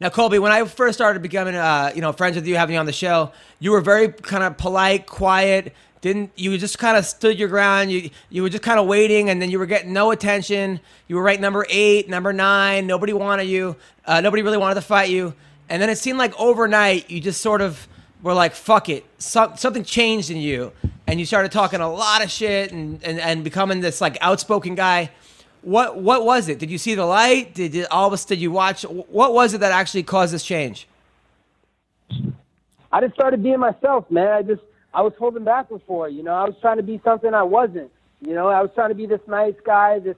Now, Colby, when I first started becoming, friends with you, having you on the show, you were very kind of polite, quiet. Didn't you just kind of stood your ground? You were just kind of waiting, and then you were getting no attention. You were ranked number 8, number 9. Nobody wanted you. Nobody really wanted to fight you. And then it seemed like overnight you just sort of were like, "Fuck it." Something changed in you, and you started talking a lot of shit and becoming this like outspoken guy. What was it? Did you see the light? Did you watch? What was it that actually caused this change? I just started being myself, man. I was holding back before, I was trying to be something I wasn't. I was trying to be this nice guy, this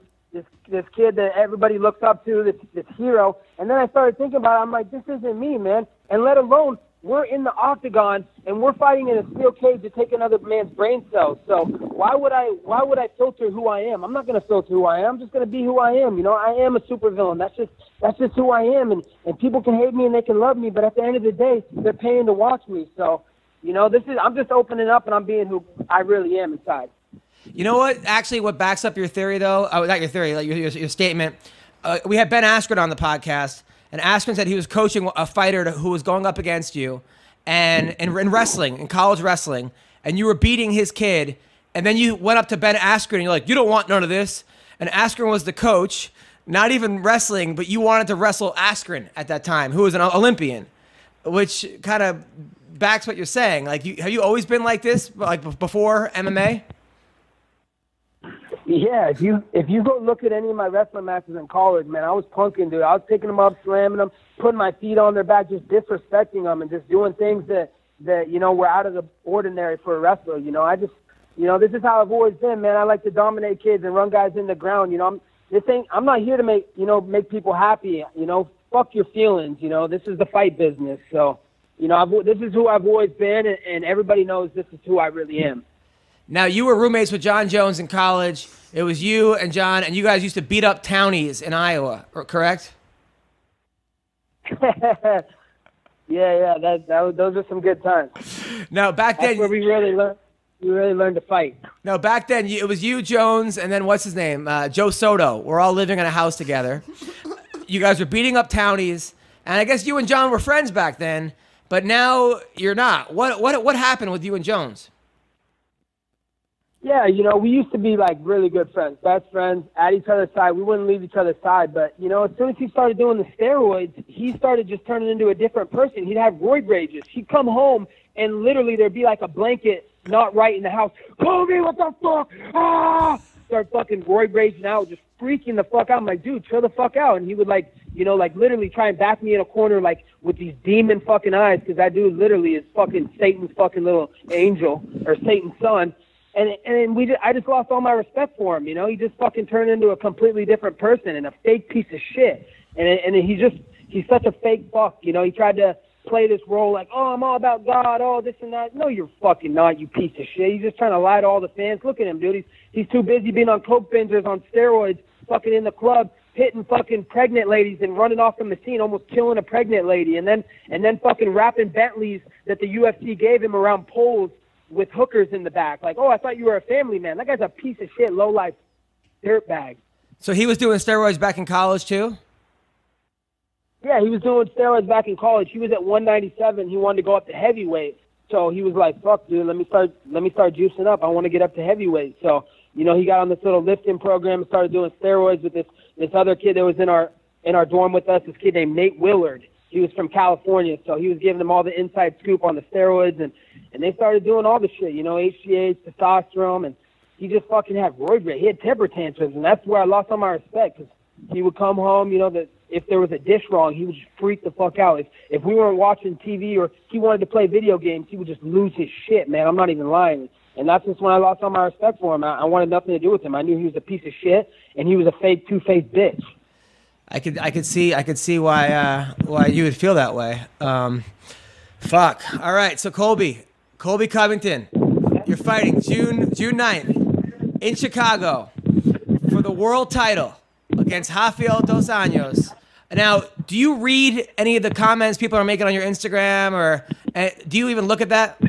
kid that everybody looks up to, this hero. And then I started thinking about it. I'm like, this isn't me, man. And let alone, we're in the octagon and we're fighting in a steel cage to take another man's brain cells. So why would I filter who I am? I'm not going to filter who I am. I'm just going to be who I am. I am a supervillain. That's just who I am. And people can hate me and they can love me, but at the end of the day, they're paying to watch me. So, I'm just opening up and I'm being who I really am inside. You know what? Actually, what backs up your theory, though? Oh, not your theory, like your statement. We had Ben Askren on the podcast, and Askren said he was coaching a fighter who was going up against you, and in wrestling, in college wrestling, and you were beating his kid, and then you went up to Ben Askren, and you're like, "You don't want none of this." And Askren was the coach, not even wrestling, but you wanted to wrestle Askren at that time, who was an Olympian, which kind of backs what you're saying. Like, have you always been like this, like before MMA? Yeah, if you go look at any of my wrestling matches in college, man, I was punking, dude. I was picking them up, slamming them, putting my feet on their back, just disrespecting them, and just doing things that were out of the ordinary for a wrestler. This is how I've always been, man. I like to dominate kids and run guys in the ground. I'm not here to make people happy. Fuck your feelings. This is the fight business. So, this is who I've always been, and everybody knows this is who I really am. Now, you were roommates with Jon Jones in college. It was you and Jon, and you guys used to beat up townies in Iowa, correct? Yeah. Those are some good times. Now, back then, that's where we really learned to fight. No, back then it was you, Jones, and then what's his name, Joe Soto. We're all living in a house together. You guys were beating up townies, and I guess you and Jon were friends back then, but now you're not. What happened with you and Jones? Yeah, we used to be like really good friends, best friends, at each other's side. We wouldn't leave each other's side. But, as soon as he started doing the steroids, he started just turning into a different person. He'd have roid rages. He'd come home and literally there'd be like a blanket not right in the house. Colby, what the fuck? Ah! Start fucking roid raging out, just freaking the fuck out. I'm like, dude, chill the fuck out. And he would literally try and back me in a corner like with these demon fucking eyes, because that dude literally is fucking Satan's fucking little angel or Satan's son. And I just lost all my respect for him. He just fucking turned into a completely different person and a fake piece of shit. And he's such a fake fuck. He tried to play this role like, oh, I'm all about God, oh, this and that. No, you're fucking not, you piece of shit. He's just trying to lie to all the fans. Look at him, dude. He's too busy being on coke bingers, on steroids, fucking in the club, hitting fucking pregnant ladies and running off from the scene, almost killing a pregnant lady, and then fucking wrapping Bentleys that the UFC gave him around poles with hookers in the back. Like, oh, I thought you were a family man. That guy's a piece of shit, low-life dirtbag. So he was doing steroids back in college too? Yeah, he was doing steroids back in college. He was at 197. He wanted to go up to heavyweight. So he was like, fuck, dude, let me start juicing up. I want to get up to heavyweight. So, he got on this little lifting program and started doing steroids with this other kid that was in our dorm with us, this kid named Nate Willard. He was from California, so he was giving them all the inside scoop on the steroids, and they started doing all the shit, HGH, testosterone, and he just fucking had roid rage. He had temper tantrums, and that's where I lost all my respect, because he would come home, that if there was a dish wrong, he would just freak the fuck out. If we weren't watching TV or he wanted to play video games, he would just lose his shit, man. I'm not even lying. And that's just when I lost all my respect for him. I wanted nothing to do with him. I knew he was a piece of shit, and he was a fake, two-faced bitch. I could see why you would feel that way. Fuck. All right. So Colby Covington, you're fighting June 9th in Chicago for the world title against Rafael Dos Anjos. Now, do you read any of the comments people are making on your Instagram, or do you even look at that?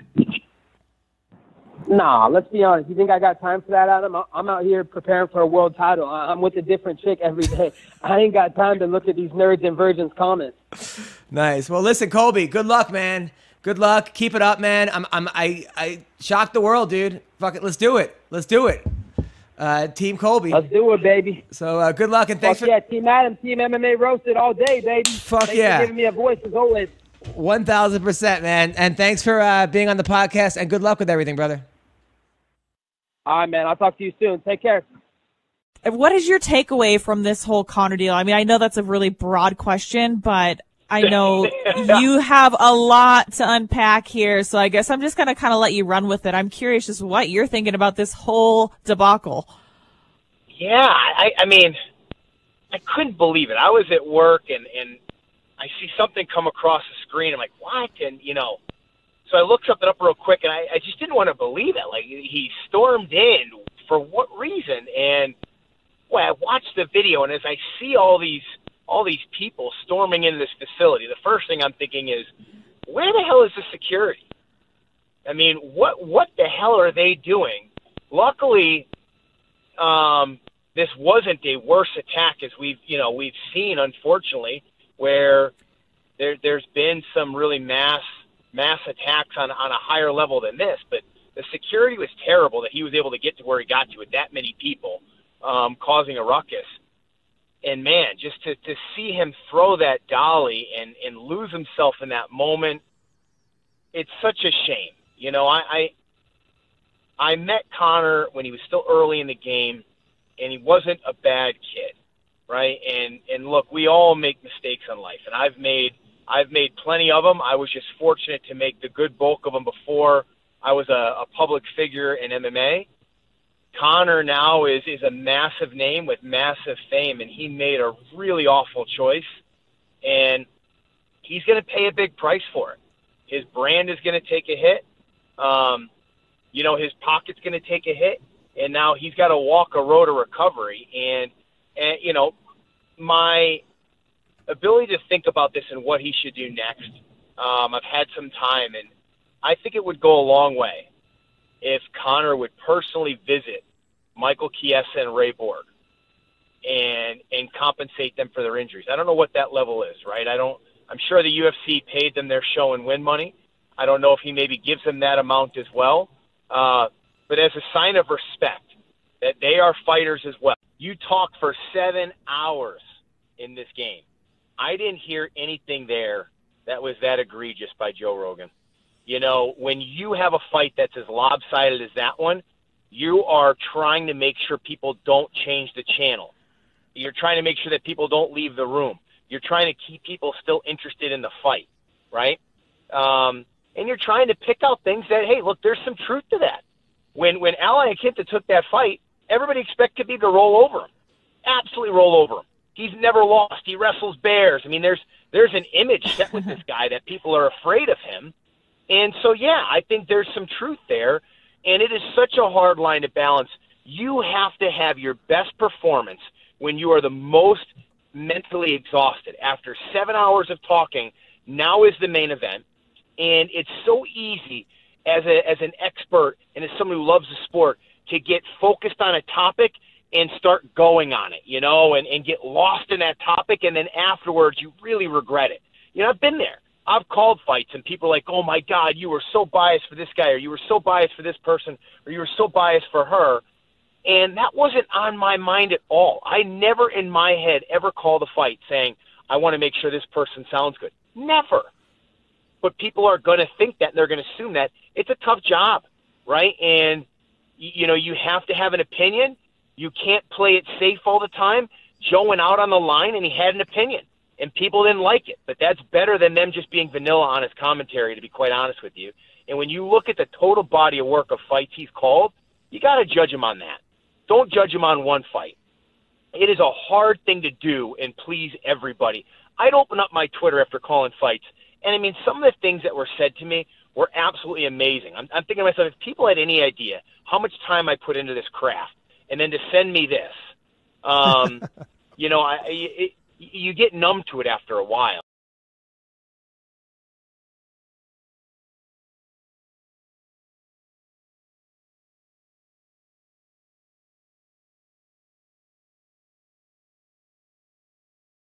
Nah, let's be honest. You think I got time for that, Adam? I'm out here preparing for a world title. I'm with a different chick every day. I ain't got time to look at these nerds and virgins comments. Nice. Well, listen, Colby, good luck, man. Good luck. Keep it up, man. I shocked the world, dude. Fuck it. Let's do it. Let's do it. Team Colby. Let's do it, baby. So good luck and thanks Fuck yeah, Team Adam, Team MMA roasted all day, baby. Fuck thanks yeah. for giving me a voice as always. 1,000%, man. And thanks for being on the podcast and good luck with everything, brother. All right, man. I'll talk to you soon. Take care. What is your takeaway from this whole Conor deal? I mean, I know that's a really broad question, but I know you have a lot to unpack here, so I guess I'm just going to kind of let you run with it. I'm curious just what you're thinking about this whole debacle. Yeah, I mean, I couldn't believe it. I was at work, and I see something come across the screen. I'm like, what? And, so I looked something up real quick, and I just didn't want to believe it. Like, he stormed in. For what reason? And, boy, I watched the video, and as I see all these people storming into this facility, the first thing I'm thinking is, where the hell is the security? I mean, what the hell are they doing? Luckily, this wasn't a worse attack as we've seen, unfortunately, where there's been some really mass attacks on a higher level than this. But the security was terrible that he was able to get to where he got to with that many people causing a ruckus. And, man, just to see him throw that dolly and lose himself in that moment, it's such a shame. I met Conor when he was still early in the game, and he wasn't a bad kid, right? And look, we all make mistakes in life, and I've made plenty of them. I was just fortunate to make the good bulk of them before I was a public figure in MMA. Conor now is a massive name with massive fame, and he made a really awful choice, and he's going to pay a big price for it. His brand is going to take a hit. His pocket's going to take a hit, and now he's got to walk a road to recovery. And my ability to think about this and what he should do next, I've had some time, and I think it would go a long way if Conor would personally visit Michael Chiesa and Ray Borg and compensate them for their injuries. I don't know what that level is, right? I'm sure the UFC paid them their show and win money. I don't know if he maybe gives them that amount as well. But as a sign of respect, that they are fighters as well. You talk for 7 hours in this game. I didn't hear anything there that was that egregious by Joe Rogan. When you have a fight that's as lopsided as that one, you are trying to make sure people don't change the channel. You're trying to make sure that people don't leave the room. You're trying to keep people still interested in the fight, right? And you're trying to pick out things that, hey, look, there's some truth to that. When Al Iaquinta took that fight, everybody expected Khabib to roll over him. Absolutely roll over him. He's never lost. He wrestles bears. I mean, there's an image set with this guy that people are afraid of him. And so, yeah, I think there's some truth there. And it is such a hard line to balance. You have to have your best performance when you are the most mentally exhausted. After 7 hours of talking, now is the main event. And it's so easy as an expert and as someone who loves the sport to get focused on a topic and start going on it, and get lost in that topic. And then afterwards, you really regret it. I've been there. I've called fights and people are like, oh my God, you were so biased for this guy, or you were so biased for this person, or you were so biased for her. And that wasn't on my mind at all. I never in my head ever called a fight saying, I want to make sure this person sounds good. Never. But people are going to think that, and they're going to assume that. It's a tough job, right? And, you have to have an opinion. You can't play it safe all the time. Joe went out on the line, and he had an opinion, and people didn't like it. But that's better than them just being vanilla on his commentary, to be quite honest with you. And when you look at the total body of work of fights he's called, you got to judge him on that. Don't judge him on one fight. It is a hard thing to do and please everybody. I'd open up my Twitter after calling fights, and, I mean, some of the things that were said to me were absolutely amazing. I'm thinking to myself, if people had any idea how much time I put into this craft, and then to send me this, you get numb to it after a while.